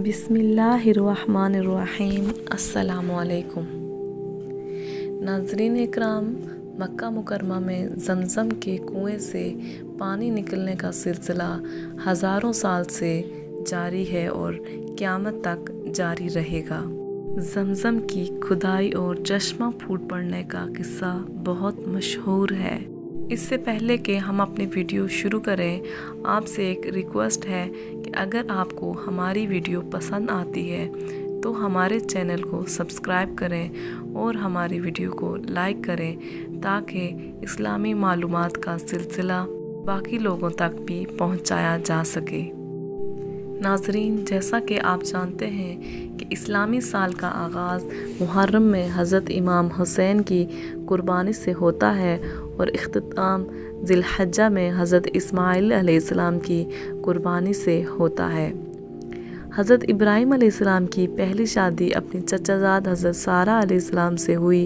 بسم اللہ الرحمن الرحیم۔ السلام علیکم ناظرین اکرام، مکہ مکرمہ میں زمزم کے کنویں سے پانی نکلنے کا سلسلہ ہزاروں سال سے جاری ہے اور قیامت تک جاری رہے گا۔ زمزم کی کھدائی اور چشمہ پھوٹ پڑنے کا قصہ بہت مشہور ہے۔ اس سے پہلے کہ ہم اپنی ویڈیو شروع کریں، آپ سے ایک ریکویسٹ ہے کہ اگر آپ کو ہماری ویڈیو پسند آتی ہے تو ہمارے چینل کو سبسکرائب کریں اور ہماری ویڈیو کو لائک کریں تاکہ اسلامی معلومات کا سلسلہ باقی لوگوں تک بھی پہنچایا جا سکے۔ ناظرین، جیسا کہ آپ جانتے ہیں کہ اسلامی سال کا آغاز محرم میں حضرت امام حسین کی قربانی سے ہوتا ہے اور اختتام ذی الحجہ میں حضرت اسماعیل علیہ السلام کی قربانی سے ہوتا ہے۔ حضرت ابراہیم علیہ السلام کی پہلی شادی اپنی چچا زاد حضرت سارہ علیہ السلام سے ہوئی،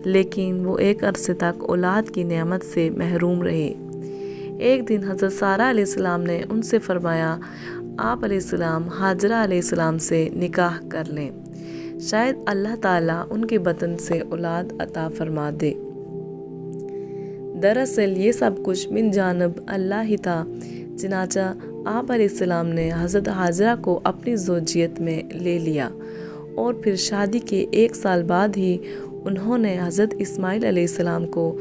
لیکن وہ ایک عرصے تک اولاد کی نعمت سے محروم رہے۔ ایک دن حضرت سارہ علیہ السلام نے ان سے فرمایا، آپ علیہ السلام ہاجرہ علیہ السلام سے نکاح کر لیں، شاید اللہ تعالیٰ ان کے بطن سے اولاد عطا فرما دے۔ دراصل یہ سب کچھ من جانب اللہ ہی تھا، چنانچہ آپ علیہ السلام نے حضرت ہاجرہ کو اپنی زوجیت میں لے لیا اور پھر شادی کے ایک سال بعد ہی انہوں نے حضرت اسماعیل علیہ السلام کو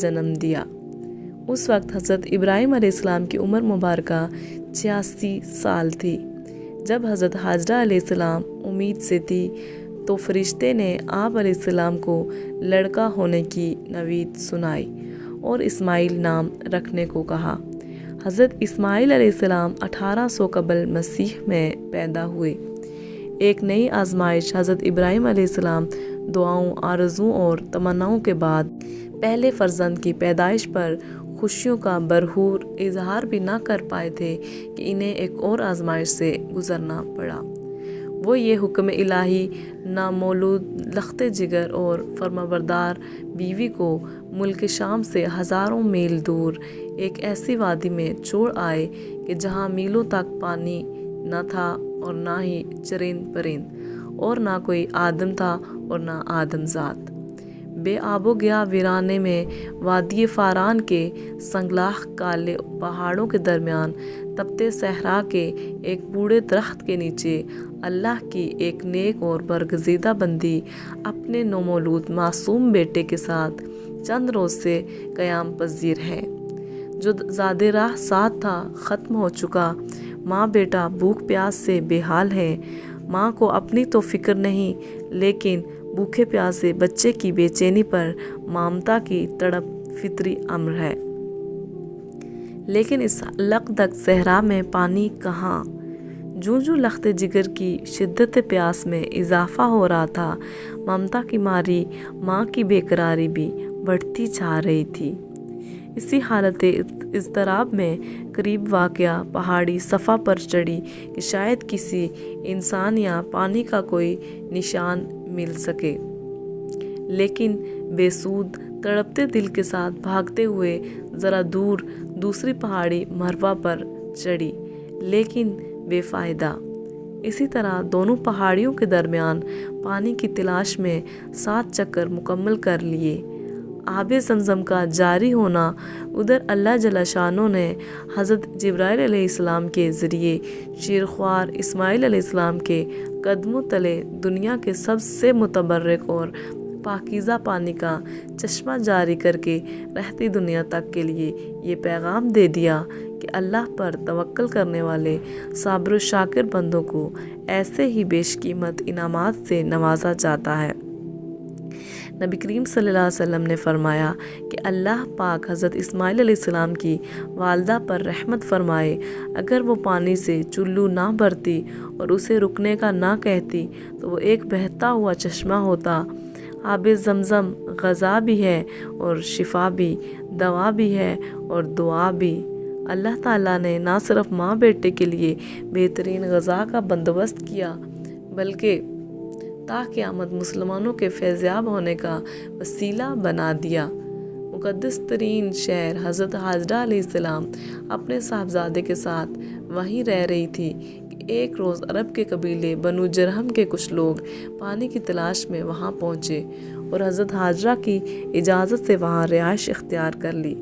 جنم دیا۔ اس وقت حضرت ابراہیم علیہ السلام کی عمر مبارکہ 86 سال تھی۔ جب حضرت ہاجرہ علیہ السلام امید سے تھی تو فرشتے نے آپ علیہ السلام کو لڑکا ہونے کی نوید سنائی اور اسماعیل نام رکھنے کو کہا۔ حضرت اسماعیل علیہ السلام 1800 قبل مسیح میں پیدا ہوئے۔ ایک نئی آزمائش حضرت ابراہیم علیہ السلام دعاؤں، آرزوؤں اور تمناؤں کے بعد پہلے فرزند کی پیدائش پر خوشیوں کا بھرپور اظہار بھی نہ کر پائے تھے کہ انہیں ایک اور آزمائش سے گزرنا پڑا۔ وہ یہ حکم الہی نامولود لخت جگر اور فرمانبردار بیوی کو ملک شام سے ہزاروں میل دور ایک ایسی وادی میں چھوڑ آئے کہ جہاں میلوں تک پانی نہ تھا اور نہ ہی چرند پرند، اور نہ کوئی آدم تھا اور نہ آدم ذات۔ بے آب و گیا ویرانے میں وادی فاران کے سنگلاخ کالے پہاڑوں کے درمیان تپتے صحرا کے ایک بوڑھے درخت کے نیچے اللہ کی ایک نیک اور برگزیدہ بندی اپنے نومولود معصوم بیٹے کے ساتھ چند روز سے قیام پذیر ہے۔ جو زاد راہ ساتھ تھا ختم ہو چکا، ماں بیٹا بھوک پیاس سے بے حال ہے۔ ماں کو اپنی تو فکر نہیں، لیکن بھوکے پیاسے بچے کی بے چینی پر ممتا کی تڑپ فطری امر ہے۔ لیکن اس لقدق صحرا میں پانی کہاں؟ جوں جوں لخت جگر کی شدت پیاس میں اضافہ ہو رہا تھا، ممتا کی ماری ماں کی بے قراری بھی بڑھتی جا رہی تھی۔ اسی حالت اضطراب میں قریب واقع پہاڑی صفا پر چڑھی کہ شاید کسی انسان یا پانی کا کوئی نشان مل سکے، لیکن بے سود تڑپتے دل کے ساتھ بھاگتے ہوئے ذرا دور دوسری پہاڑی مروا پر چڑھی، لیکن بے فائدہ۔ اسی طرح دونوں پہاڑیوں کے درمیان پانی کی تلاش میں 7 چکر مکمل کر لیے۔ آب زمزم کا جاری ہونا، ادھر اللہ جل شانہ نے حضرت جبرائیل علیہ السلام کے ذریعے شیرخوار اسماعیل علیہ السلام کے قدموں تلے دنیا کے سب سے متبرک اور پاکیزہ پانی کا چشمہ جاری کر کے رہتی دنیا تک کے لیے یہ پیغام دے دیا کہ اللہ پر توکل کرنے والے صابر و شاکر بندوں کو ایسے ہی بیش قیمت انعامات سے نوازا جاتا ہے۔ نبی کریم صلی اللہ علیہ وسلم نے فرمایا کہ اللہ پاک حضرت اسماعیل علیہ السلام کی والدہ پر رحمت فرمائے، اگر وہ پانی سے چلو نہ بھرتی اور اسے رکنے کا نہ کہتی تو وہ ایک بہتا ہوا چشمہ ہوتا۔ آب زمزم غذا بھی ہے اور شفا بھی، دوا بھی ہے اور دعا بھی۔ اللہ تعالیٰ نے نہ صرف ماں بیٹے کے لیے بہترین غذا کا بندوبست کیا، بلکہ تا قیامت مسلمانوں کے فیضیاب ہونے کا وسیلہ بنا دیا۔ مقدس ترین شہر حضرت ہاجرہ علیہ السلام اپنے صاحبزادے کے ساتھ وہیں رہ رہی تھی کہ ایک روز عرب کے قبیلے بنو جرہم کے کچھ لوگ پانی کی تلاش میں وہاں پہنچے اور حضرت حاجرہ کی اجازت سے وہاں رہائش اختیار کر لی۔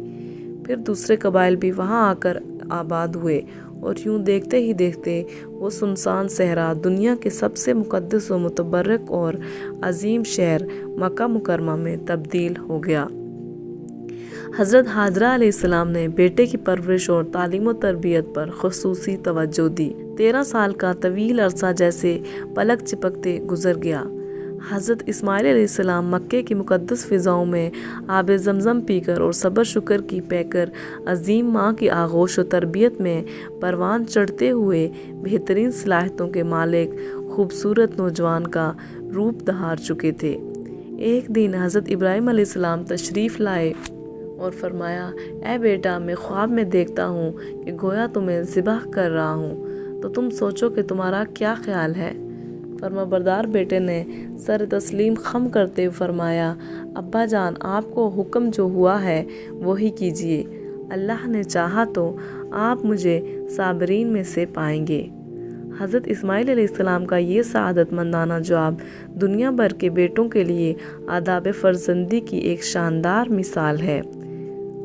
پھر دوسرے قبائل بھی وہاں آ کر آباد ہوئے اور یوں دیکھتے ہی دیکھتے وہ سنسان صحرا دنیا کے سب سے مقدس و متبرک اور عظیم شہر مکہ مکرمہ میں تبدیل ہو گیا۔ حضرت حاجرہ علیہ السلام نے بیٹے کی پرورش اور تعلیم و تربیت پر خصوصی توجہ دی۔ 13 سال کا طویل عرصہ جیسے پلک چپکتے گزر گیا۔ حضرت اسماعیل علیہ السلام مکے کی مقدس فضاؤں میں آب زمزم پی کر اور صبر شکر کی پہ کر عظیم ماں کی آغوش و تربیت میں پروان چڑھتے ہوئے بہترین صلاحیتوں کے مالک خوبصورت نوجوان کا روپ دھار چکے تھے۔ ایک دن حضرت ابراہیم علیہ السلام تشریف لائے اور فرمایا، اے بیٹا، میں خواب میں دیکھتا ہوں کہ گویا تمہیں ذبح کر رہا ہوں، تو تم سوچو کہ تمہارا کیا خیال ہے؟ فرما بردار بیٹے نے سر تسلیم خم کرتے ہوئے فرمایا، ابا جان، آپ کو حکم جو ہوا ہے وہی کیجیے، اللہ نے چاہا تو آپ مجھے صابرین میں سے پائیں گے۔ حضرت اسماعیل علیہ السلام کا یہ سعادت مندانہ جواب دنیا بھر کے بیٹوں کے لیے آداب فرزندی کی ایک شاندار مثال ہے۔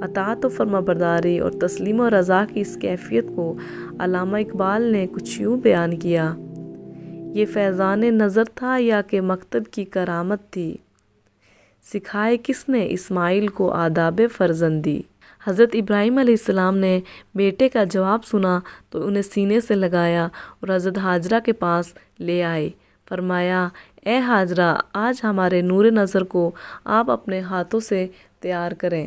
اطاعت و فرما برداری اور تسلیم و رضا کی اس کیفیت کو علامہ اقبال نے کچھ یوں بیان کیا، یہ فیضان نظر تھا یا کہ مکتب کی کرامت تھی، سکھائے کس نے اسماعیل کو آداب فرزندی۔ حضرت ابراہیم علیہ السلام نے بیٹے کا جواب سنا تو انہیں سینے سے لگایا اور حضرت حاجرہ کے پاس لے آئے۔ فرمایا، اے حاجرہ، آج ہمارے نور نظر کو آپ اپنے ہاتھوں سے تیار کریں۔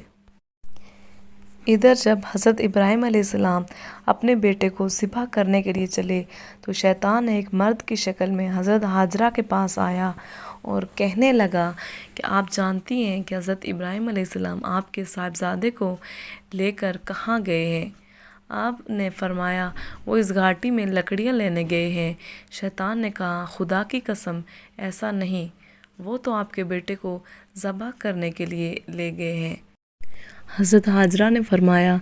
ادھر جب حضرت ابراہیم علیہ السلام اپنے بیٹے کو ذبح کرنے کے لیے چلے تو شیطان ایک مرد کی شکل میں حضرت حاجرہ کے پاس آیا اور کہنے لگا کہ آپ جانتی ہیں کہ حضرت ابراہیم علیہ السلام آپ کے صاحبزادے کو لے کر کہاں گئے ہیں؟ آپ نے فرمایا، وہ اس گھاٹی میں لکڑیاں لینے گئے ہیں۔ شیطان نے کہا، خدا کی قسم، ایسا نہیں، وہ تو آپ کے بیٹے کو ذبح کرنے کے لیے لے گئے ہیں۔ حضرت حاجرہ نے فرمایا،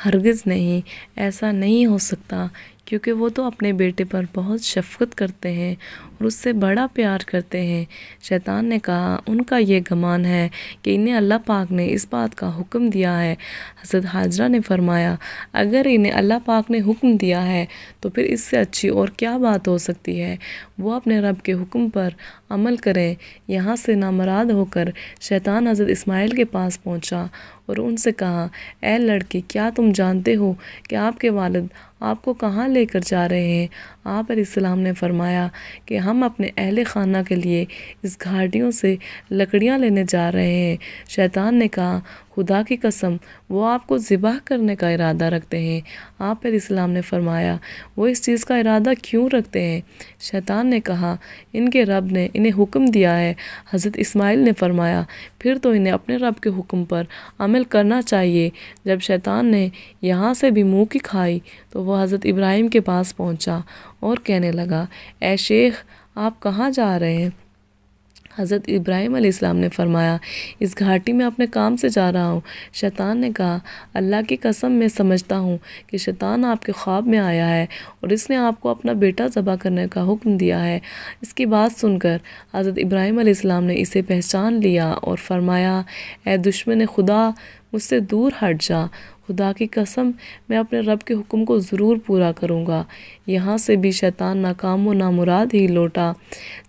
ہرگز نہیں، ایسا نہیں ہو سکتا، کیونکہ وہ تو اپنے بیٹے پر بہت شفقت کرتے ہیں اور اس سے بڑا پیار کرتے ہیں۔ شیطان نے کہا، ان کا یہ گمان ہے کہ انہیں اللہ پاک نے اس بات کا حکم دیا ہے۔ حضرت حاجرہ نے فرمایا، اگر انہیں اللہ پاک نے حکم دیا ہے تو پھر اس سے اچھی اور کیا بات ہو سکتی ہے؟ وہ اپنے رب کے حکم پر عمل کریں۔ یہاں سے نامراد ہو کر شیطان حضرت اسماعیل کے پاس پہنچا اور ان سے کہا، اے لڑکی، کیا تم جانتے ہو کہ آپ کے والد آپ کو کہاں لے کر جا رہے ہیں؟ آپ علیہ السلام نے فرمایا کہ ہم اپنے اہل خانہ کے لیے اس گھاٹیوں سے لکڑیاں لینے جا رہے ہیں۔ شیطان نے کہا، خدا کی قسم، وہ آپ کو ذبح کرنے کا ارادہ رکھتے ہیں۔ آپ علیہ السلام نے فرمایا، وہ اس چیز کا ارادہ کیوں رکھتے ہیں؟ شیطان نے کہا، ان کے رب نے انہیں حکم دیا ہے۔ حضرت اسماعیل نے فرمایا، پھر تو انہیں اپنے رب کے حکم پر عمل کرنا چاہیے۔ جب شیطان نے یہاں سے بھی منہ کی کھائی تو وہ حضرت ابراہیم کے پاس پہنچا اور کہنے لگا، اے شیخ، آپ کہاں جا رہے ہیں؟ حضرت ابراہیم علیہ السلام نے فرمایا، اس گھاٹی میں اپنے کام سے جا رہا ہوں۔ شیطان نے کہا، اللہ کی قسم، میں سمجھتا ہوں کہ شیطان آپ کے خواب میں آیا ہے اور اس نے آپ کو اپنا بیٹا ذبح کرنے کا حکم دیا ہے۔ اس کی بات سن کر حضرت ابراہیم علیہ السلام نے اسے پہچان لیا اور فرمایا، اے دشمن خدا، مجھ سے دور ہٹ جا، خدا کی قسم، میں اپنے رب کے حکم کو ضرور پورا کروں گا۔ یہاں سے بھی شیطان ناکام و نامراد ہی لوٹا۔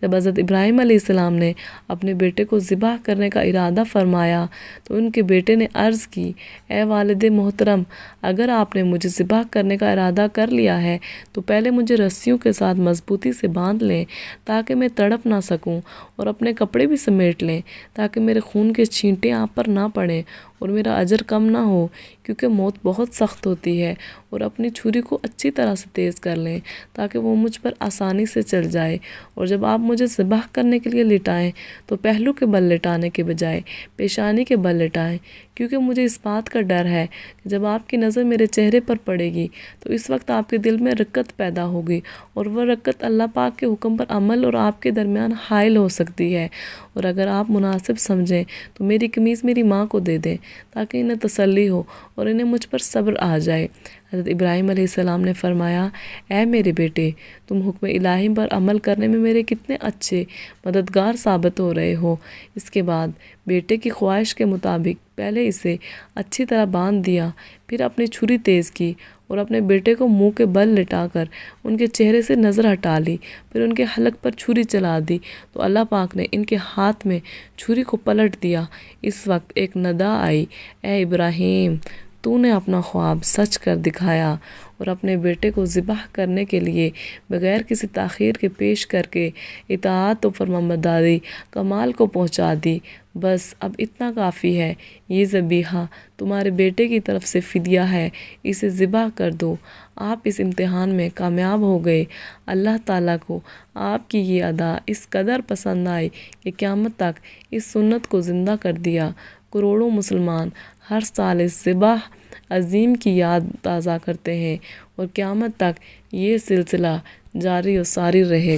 جب حضرت ابراہیم علیہ السلام نے اپنے بیٹے کو ذبح کرنے کا ارادہ فرمایا تو ان کے بیٹے نے عرض کی، اے والد محترم، اگر آپ نے مجھے ذبح کرنے کا ارادہ کر لیا ہے تو پہلے مجھے رسیوں کے ساتھ مضبوطی سے باندھ لیں تاکہ میں تڑپ نہ سکوں، اور اپنے کپڑے بھی سمیٹ لیں تاکہ میرے خون کے چھینٹے آپ پر نہ پڑیں اور میرا اجر کم نہ ہو، کیونکہ موت بہت سخت ہوتی ہے، اور اپنی چھری کو اچھی طرح سے تیز کر لیں تاکہ وہ مجھ پر آسانی سے چل جائے، اور جب آپ مجھے ذبح کرنے کے لیے لٹائیں تو پہلو کے بل لٹانے کے بجائے پیشانی کے بل لٹائیں، کیونکہ مجھے اس بات کا ڈر ہے کہ جب آپ کی نظر میرے چہرے پر پڑے گی تو اس وقت آپ کے دل میں رقت پیدا ہوگی، اور وہ رقت اللہ پاک کے حکم پر عمل اور آپ کے درمیان حائل ہو سکتی ہے، اور اگر آپ مناسب سمجھیں تو میری قمیض میری ماں کو دے دیں تاکہ انہیں تسلی ہو اور انہیں مجھ پر صبر آ جائے۔ حضرت ابراہیم علیہ السلام نے فرمایا، اے میرے بیٹے، تم حکم الہی پر عمل کرنے میں میرے کتنے اچھے مددگار ثابت ہو رہے ہو۔ اس کے بعد بیٹے کی خواہش کے مطابق پہلے اسے اچھی طرح باندھ دیا، پھر اپنی چھری تیز کی اور اپنے بیٹے کو منہ کے بل لٹا کر ان کے چہرے سے نظر ہٹا لی، پھر ان کے حلق پر چھری چلا دی تو اللہ پاک نے ان کے ہاتھ میں چھری کو پلٹ دیا۔ اس وقت ایک ندا آئی، اے ابراہیم، تو نے اپنا خواب سچ کر دکھایا اور اپنے بیٹے کو ذبح کرنے کے لیے بغیر کسی تاخیر کے پیش کر کے اطاعت و فرمانبرداری کمال کو پہنچا دی۔ بس اب اتنا کافی ہے، یہ ذبیحہ تمہارے بیٹے کی طرف سے فدیہ ہے، اسے ذبح کر دو۔ آپ اس امتحان میں کامیاب ہو گئے۔ اللہ تعالیٰ کو آپ کی یہ ادا اس قدر پسند آئی کہ قیامت تک اس سنت کو زندہ کر دیا۔ کروڑوں مسلمان ہر سال اس ذبح عظیم کی یاد تازہ کرتے ہیں اور قیامت تک یہ سلسلہ جاری و ساری رہے گا۔